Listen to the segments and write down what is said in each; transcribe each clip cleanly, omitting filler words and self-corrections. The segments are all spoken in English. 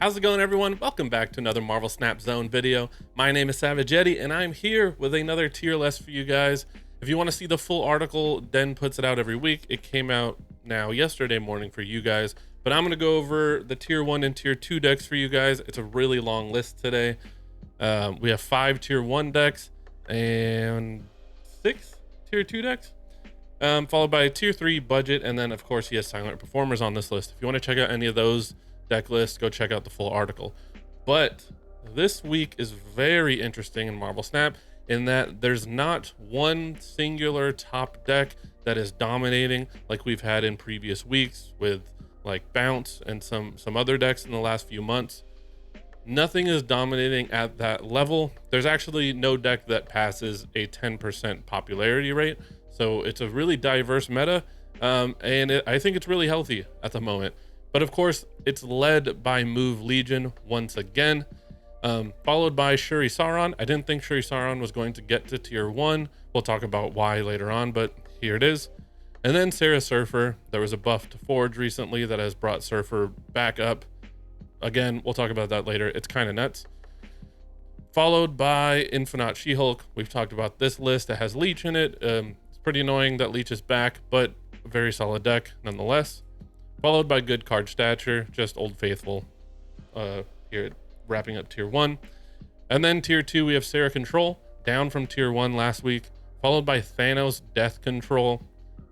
How's it going, everyone? Welcome back to another Marvel Snap Zone video. My name is Savage Yeti, and I'm here with another tier list for you guys. If you want to see the full article, Den puts it out every week. It came out now yesterday morning for you guys, but I'm going to go over the tier 1 and tier 2 decks for you guys. It's a really long list today. We have 5 tier 1 decks and 6 tier 2 decks, followed by tier 3 budget, and then of course he has silent performers on this list. If you want to check out any of those deck lists, go check out the full article. But this week is very interesting in Marvel Snap in that there's not one singular top deck that is dominating like we've had in previous weeks with like Bounce and some other decks in the last few months. Nothing is dominating at that level. There's actually no deck that passes a 10% popularity rate, so it's a really diverse meta, and I think it's really healthy at the moment. But of course, it's led by Move Legion once again, followed by Shuri Sauron. I didn't think Shuri Sauron was going to get to tier 1. We'll talk about why later on, but here it is. And then Sarah Surfer. There was a buff to Forge recently that has brought Surfer back up. Again, we'll talk about that later. It's kind of nuts. Followed by Infinite She-Hulk. We've talked about this list. It has Leech in it. It's pretty annoying that Leech is back, but a very solid deck nonetheless. Followed by Good Card Stature, just Old Faithful, here wrapping up tier 1. And then tier 2, we have Sarah Control, down from tier 1 last week, followed by Thanos Death Control.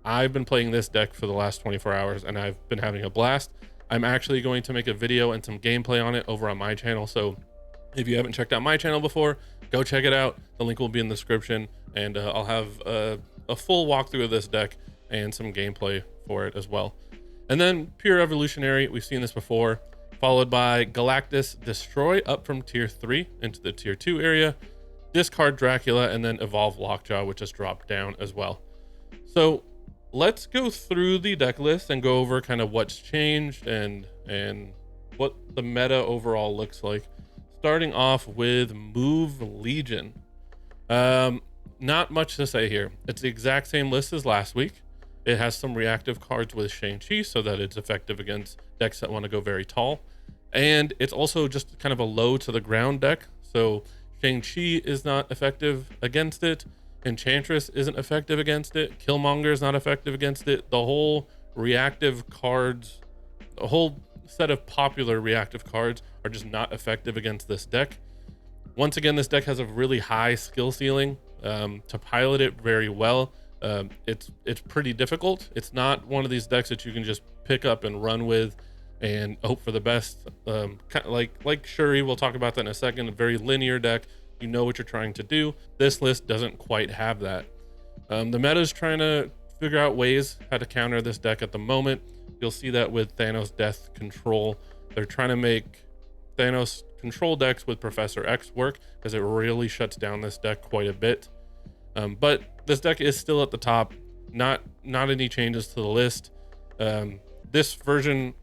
I've been playing this deck for the last 24 hours, and I've been having a blast. I'm actually going to make a video and some gameplay on it over on my channel, so if you haven't checked out my channel before, go check it out. The link will be in the description, and I'll have a full walkthrough of this deck and some gameplay for it as well. And then Pure Evolutionary, we've seen this before, followed by Galactus Destroy, up from tier 3 into the tier 2 area, discard Dracula, and then evolve Lockjaw, which has dropped down as well. So let's go through the deck list and go over kind of what's changed and what the meta overall looks like. Starting off with Move Legion. Not much to say here. It's the exact same list as last week. It has some reactive cards with Shang-Chi so that it's effective against decks that want to go very tall. And it's also just kind of a low to the ground deck. So Shang-Chi is not effective against it. Enchantress isn't effective against it. Killmonger is not effective against it. The whole reactive cards, the whole set of popular reactive cards are just not effective against this deck. Once again, this deck has a really high skill ceiling. To pilot it very well, it's pretty difficult. It's not one of these decks that you can just pick up and run with and hope for the best. Kind of like Shuri, we'll talk about that in a second. A very linear deck. You know what you're trying to do. This list doesn't quite have that. The meta is trying to figure out ways how to counter this deck at the moment. You'll see that with Thanos Death Control. They're trying to make Thanos control decks with Professor X work because it really shuts down this deck quite a bit. But this deck is still at the top. Not any changes to the list. This version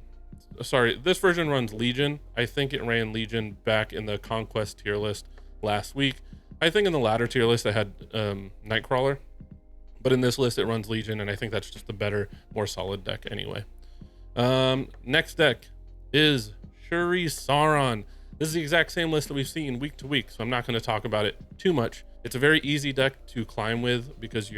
runs Legion. I think it ran Legion back in the Conquest tier list last week. I think in the latter tier list I had Nightcrawler, but in this list it runs Legion, and I think that's just a better, more solid deck anyway. Next deck is Shuri Sauron. This is the exact same list that we've seen week to week, so I'm not going to talk about it too much. It's a very easy deck to climb with because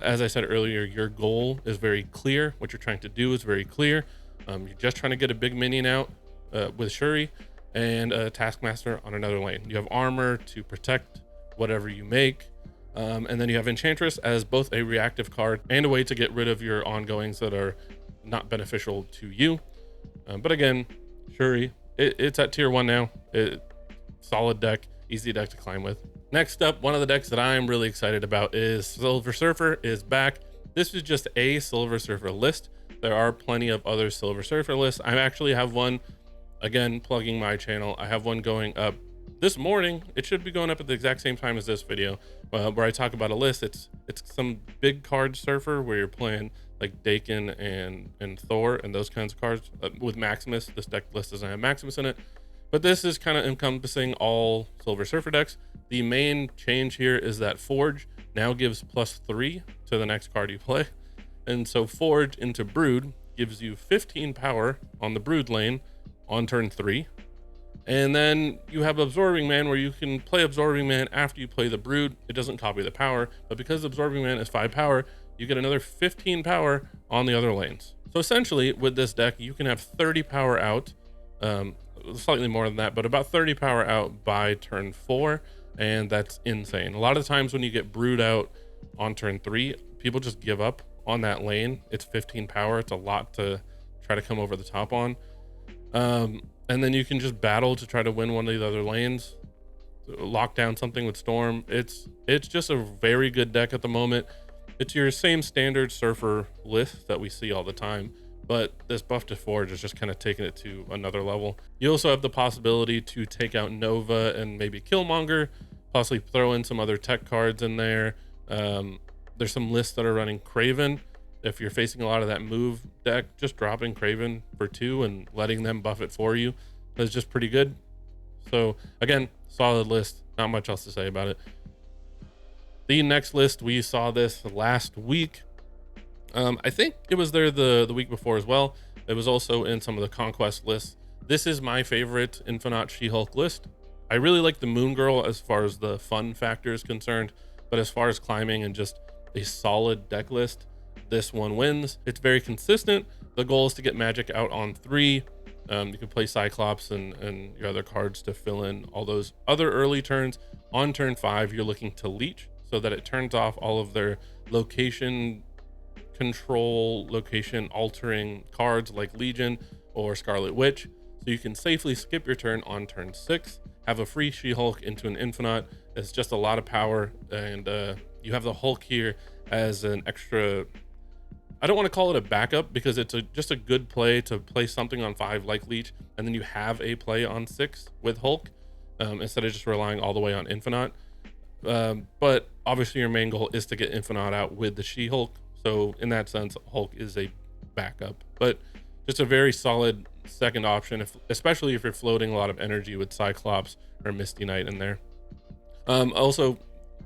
as I said earlier, your goal is very clear. What you're trying to do is very clear. You're just trying to get a big minion out with Shuri and a Taskmaster on another lane. You have armor to protect whatever you make. And then you have Enchantress as both a reactive card and a way to get rid of your ongoings that are not beneficial to you. But again, Shuri, it's at tier 1 now. Solid deck, easy deck to climb with. Next up, one of the decks that I'm really excited about is Silver Surfer is back. This is just a Silver Surfer list. There are plenty of other Silver Surfer lists. I actually have one, again, plugging my channel. I have one going up this morning. It should be going up at the exact same time as this video, where I talk about a list. It's some big card Surfer where you're playing like Dakin and Thor and those kinds of cards with Maximus. This deck list doesn't have Maximus in it, but this is kind of encompassing all Silver Surfer decks. The main change here is that Forge now gives +3 to the next card you play. And so Forge into Brood gives you 15 power on the Brood lane on turn 3, And then you have Absorbing Man, where you can play Absorbing Man after you play the Brood. It doesn't copy the power, but because Absorbing Man is 5 power, you get another 15 power on the other lanes. So essentially, with this deck, you can have 30 power out, slightly more than that, but about 30 power out by turn 4, and that's insane. A lot of times when you get Brood out on turn 3, people just give up on that lane. It's 15 power. It's a lot to try to come over the top on. And then you can just battle to try to win one of the other lanes, lock down something with Storm. It's just a very good deck at the moment. It's your same standard Surfer list that we see all the time, but this buff to Forge is just kind of taking it to another level. You also have the possibility to take out Nova and maybe Killmonger, possibly throw in some other tech cards in there. There's some lists that are running Kraven. If you're facing a lot of that move deck, just dropping Kraven for 2 and letting them buff it for you is just pretty good. So again, solid list, not much else to say about it. The next list, we saw this last week. I think it was there the week before as well. It was also in some of the Conquest lists. This is my favorite Infinite She-Hulk list. I really like the Moon Girl as far as the fun factor is concerned, but as far as climbing and just a solid deck list, this one wins. It's very consistent. The goal is to get magic out on 3. You can play Cyclops and your other cards to fill in all those other early turns. On turn 5, you're looking to leech so that it turns off all of their location control, location altering cards like Legion or Scarlet Witch. So you can safely skip your turn on turn 6, have a free She-Hulk into an Infinite. It's just a lot of power, and you have the Hulk here as an extra. I don't want to call it a backup because it's just a good play to play something on 5 like Leech, and then you have a play on 6 with Hulk instead of just relying all the way on Infinite. But obviously your main goal is to get Infinite out with the She-Hulk. So in that sense, Hulk is a backup, but just a very solid second option, especially if you're floating a lot of energy with Cyclops or Misty Knight in there. Also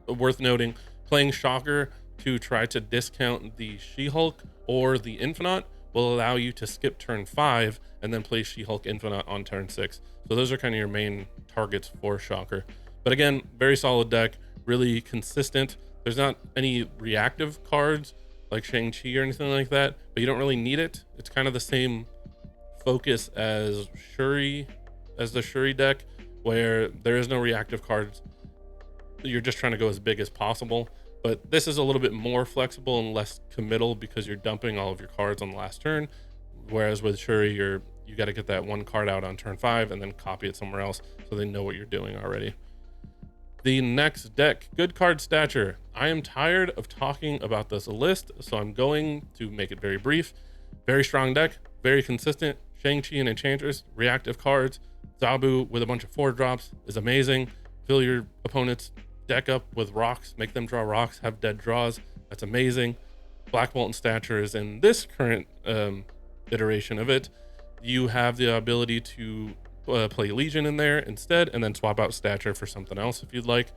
worth noting, playing Shocker to try to discount the She-Hulk or the Infinite will allow you to skip turn 5 and then play She-Hulk Infinite on turn 6. So those are kind of your main targets for Shocker. But again, very solid deck, really consistent. There's not any reactive cards like Shang-Chi or anything like that, but you don't really need it. It's kind of the same focus as Shuri, as the Shuri deck, where there is no reactive cards. You're just trying to go as big as possible. But this is a little bit more flexible and less committal because you're dumping all of your cards on the last turn. Whereas with Shuri, you got to get that one card out on turn 5 and then copy it somewhere else so they know what you're doing already. The next deck, Good Card Stature. I am tired of talking about this list, so I'm going to make it very brief. Very strong deck, very consistent. Shang-Chi and Enchantress, reactive cards. Zabu with a bunch of 4-drops is amazing. Fill your opponent's deck up with rocks, make them draw rocks, have dead draws. That's amazing. Black Bolt and Stature is in this current iteration of it. You have the ability to play Legion in there instead, and then swap out Stature for something else if you'd like.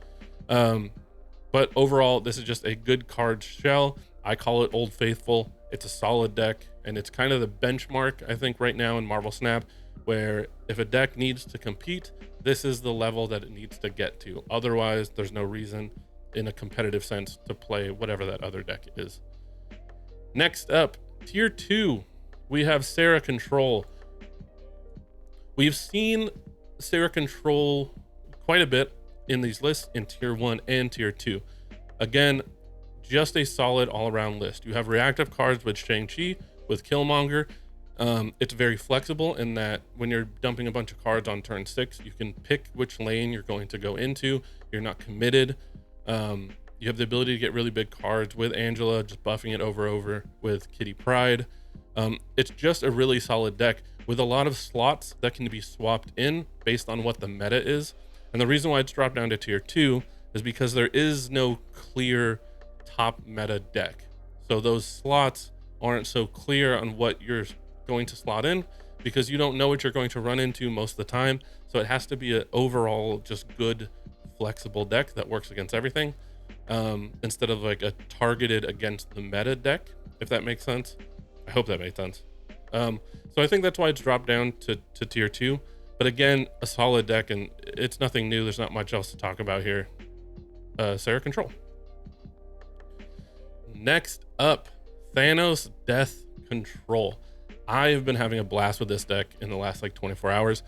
But overall, this is just a good card shell. I call it Old Faithful. It's a solid deck, and it's kind of the benchmark, I think, right now in Marvel Snap, where if a deck needs to compete, this is the level that it needs to get to. Otherwise, there's no reason in a competitive sense to play whatever that other deck is. Next up, tier 2, we have Sarah Control. We've seen Sarah Control quite a bit in these lists in tier 1 and tier 2. Again, just a solid all-around list. You have reactive cards with Shang-Chi, with Killmonger. It's very flexible in that when you're dumping a bunch of cards on turn 6, you can pick which lane you're going to go into. You're not committed. You have the ability to get really big cards with Angela, just buffing it over with Kitty Pryde. It's just a really solid deck with a lot of slots that can be swapped in based on what the meta is. And the reason why it's dropped down to tier 2 is because there is no clear top meta deck. So those slots aren't so clear on what you're going to slot in because you don't know what you're going to run into most of the time. So it has to be an overall just good flexible deck that works against everything, instead of like a targeted against the meta deck, if that makes sense. I hope that makes sense. So I think that's why it's dropped down to tier 2. But again, a solid deck, and it's nothing new. There's not much else to talk about here. Sarah Control. Next up, Thanos Death Control. I've been having a blast with this deck in the last like 24 hours.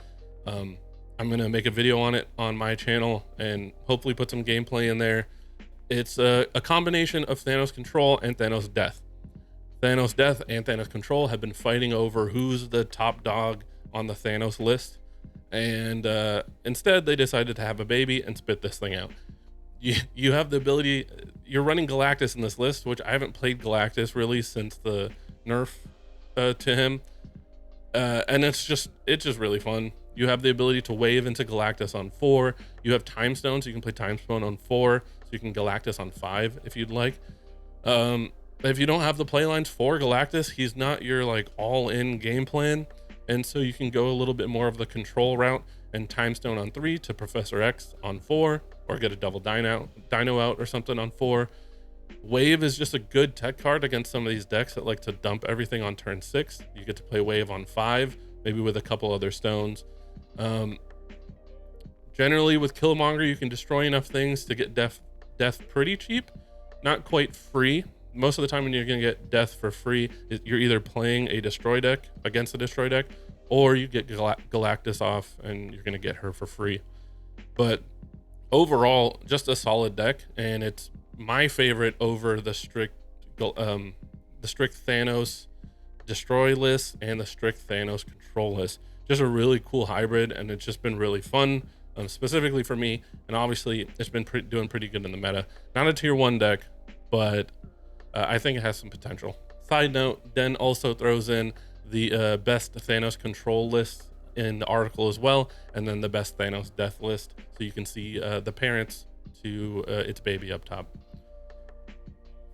I'm gonna make a video on it on my channel and hopefully put some gameplay in there. It's a combination of Thanos Control and Thanos Death. Thanos Death and Thanos Control have been fighting over who's the top dog on the Thanos list, and instead they decided to have a baby and spit this thing out. You have the ability, you're running Galactus in this list, which I haven't played Galactus really since the nerf to him, and it's just really fun. You have the ability to wave into Galactus on 4. You have Time Stone, so you can play Time Stone on 4, so you can Galactus on 5 if you'd like. If you don't have the playlines for Galactus, he's not your like all-in game plan, and so you can go a little bit more of the control route and Time Stone on 3 to Professor X on 4, or get a double Dino out or something on 4. Wave is just a good tech card against some of these decks that like to dump everything on turn 6. You get to play Wave on 5, maybe with a couple other stones. Generally with Killmonger, you can destroy enough things to get death pretty cheap, not quite free. Most of the time when you're gonna get death for free, you're either playing a destroy deck against a destroy deck, or you get Galactus off and you're gonna get her for free. But overall, just a solid deck, and it's my favorite over the strict Thanos destroy list and the strict Thanos control list. Just a really cool hybrid, and it's just been really fun, specifically for me. And obviously, it's been doing pretty good in the meta. Not a tier 1 deck, but I think it has some potential. Side note, Den also throws in the best Thanos control list in the article as well, and then the best Thanos death list, so you can see the parents to its baby up top.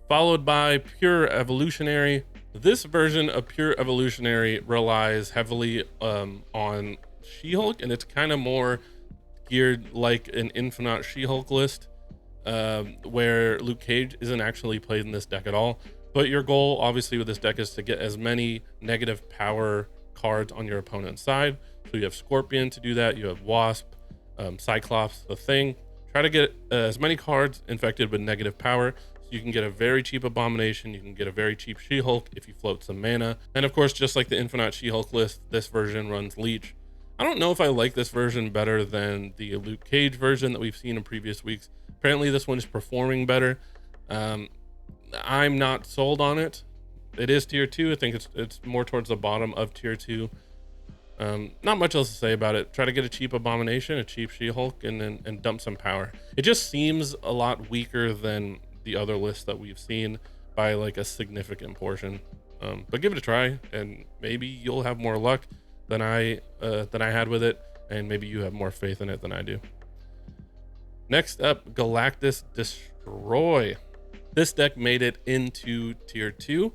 Followed by Pure Evolutionary. This version of Pure Evolutionary relies heavily on She-Hulk, and it's kind of more geared like an Infinite She-Hulk list, where Luke Cage isn't actually played in this deck at all. But your goal, obviously, with this deck is to get as many negative power cards on your opponent's side. So you have Scorpion to do that, you have Wasp, Cyclops, the Thing. Try to get as many cards infected with negative power, so you can get a very cheap Abomination, you can get a very cheap She-Hulk if you float some mana. And of course, just like the Infinite She-Hulk list, this version runs Leech. I don't know if I like this version better than the Luke Cage version that we've seen in previous weeks. Apparently this one is performing better. I'm not sold on it. It is tier 2. I think it's more towards the bottom of tier 2. Not much else to say about it. Try to get a cheap Abomination, a cheap She-Hulk, and dump some power. It just seems a lot weaker than the other lists that we've seen by like a significant portion. But give it a try, and maybe you'll have more luck than I had with it, and maybe you have more faith in it than I do. Next up, Galactus Destroy. This deck made it into tier 2.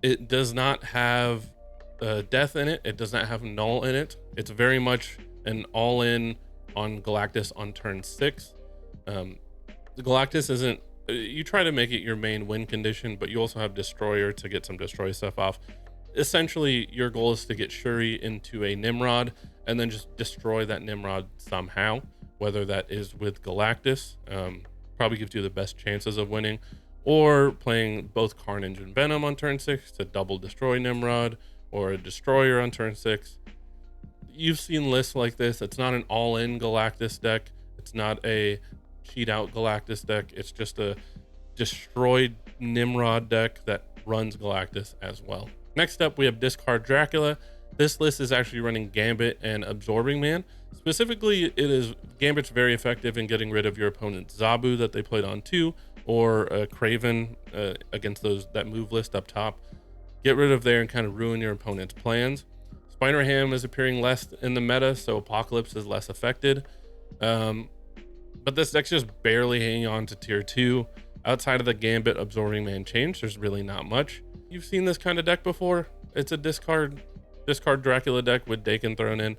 It does not have death in it. It does not have null in it. It's very much an all-in on Galactus on turn 6. The Galactus isn't, you try to make it your main win condition, but you also have Destroyer to get some Destroy stuff off. Essentially, your goal is to get Shuri into a Nimrod and then just destroy that Nimrod somehow, whether that is with Galactus, probably gives you the best chances of winning, or playing both Carnage and Venom on turn 6 to double destroy Nimrod, or a Destroyer on turn 6. You've seen lists like this. It's not an all-in Galactus deck. It's not a cheat out Galactus deck. It's just a destroyed Nimrod deck that runs Galactus as well. Next up, we have discard Dracula. This list is actually running Gambit and Absorbing Man. Specifically, Gambit's very effective in getting rid of your opponent's Zabu that they played on 2, or Craven against that move list up top. Get rid of there and kind of ruin your opponent's plans. Spider-Ham is appearing less in the meta, so Apocalypse is less affected. But this deck's just barely hanging on to tier 2. Outside of the Gambit Absorbing Man change, there's really not much. You've seen this kind of deck before. It's a discard Dracula deck with Dakin thrown in.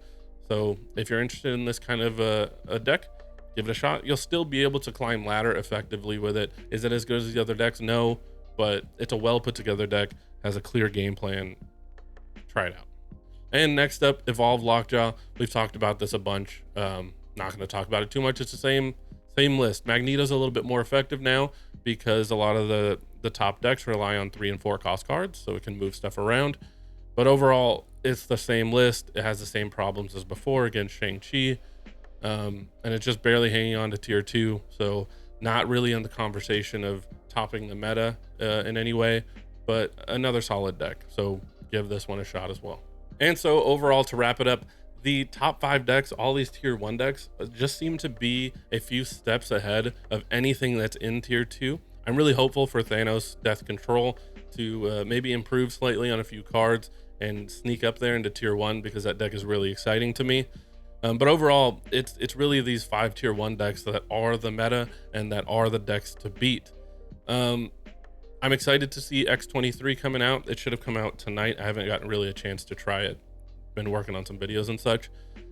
So if you're interested in this kind of a deck, give it a shot. You'll still be able to climb ladder effectively with it. Is it as good as the other decks? No, but it's a well put together deck, has a clear game plan. Try it out. And next up, Evolve Lockjaw. We've talked about this a bunch. Not going to talk about it too much. It's the same list. Magneto's a little bit more effective now because a lot of the top decks rely on 3 and 4 cost cards, so it can move stuff around. But overall, it's the same list. It has the same problems as before against Shang-Chi. And it's just barely hanging on to tier 2. So not really in the conversation of topping the meta in any way, but another solid deck. So give this one a shot as well. And so overall, to wrap it up, the top 5 decks, all these tier 1 decks, just seem to be a few steps ahead of anything that's in tier 2. I'm really hopeful for Thanos Death Control to maybe improve slightly on a few cards and sneak up there into tier 1, because that deck is really exciting to me. But overall, it's really these 5 tier 1 decks that are the meta and that are the decks to beat. I'm excited to see X23 coming out. It should have come out tonight. I haven't gotten really a chance to try it. Been working on some videos and such.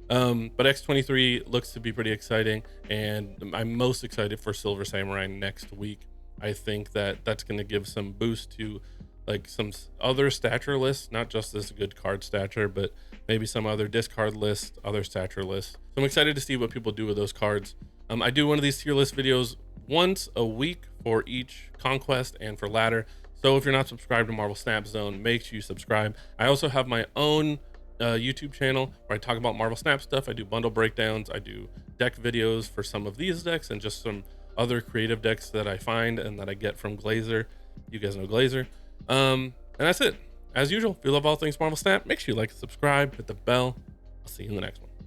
But X23 looks to be pretty exciting, and I'm most excited for Silver Samurai next week. I think that that's going to give some boost to like some other stature lists, not just this good card stature, but maybe some other discard list, other stature lists. So I'm excited to see what people do with those cards. I do one of these tier list videos once a week for each conquest and for ladder. So if you're not subscribed to Marvel Snap Zone, make sure you subscribe. I also have my own YouTube channel where I talk about Marvel Snap stuff. I do bundle breakdowns. I do deck videos for some of these decks and just some other creative decks that I find and that I get from Glazer. You guys know Glazer. And that's it. As usual, if you love all things Marvel Snap, make sure you like and subscribe, hit the bell. I'll see you in the next one.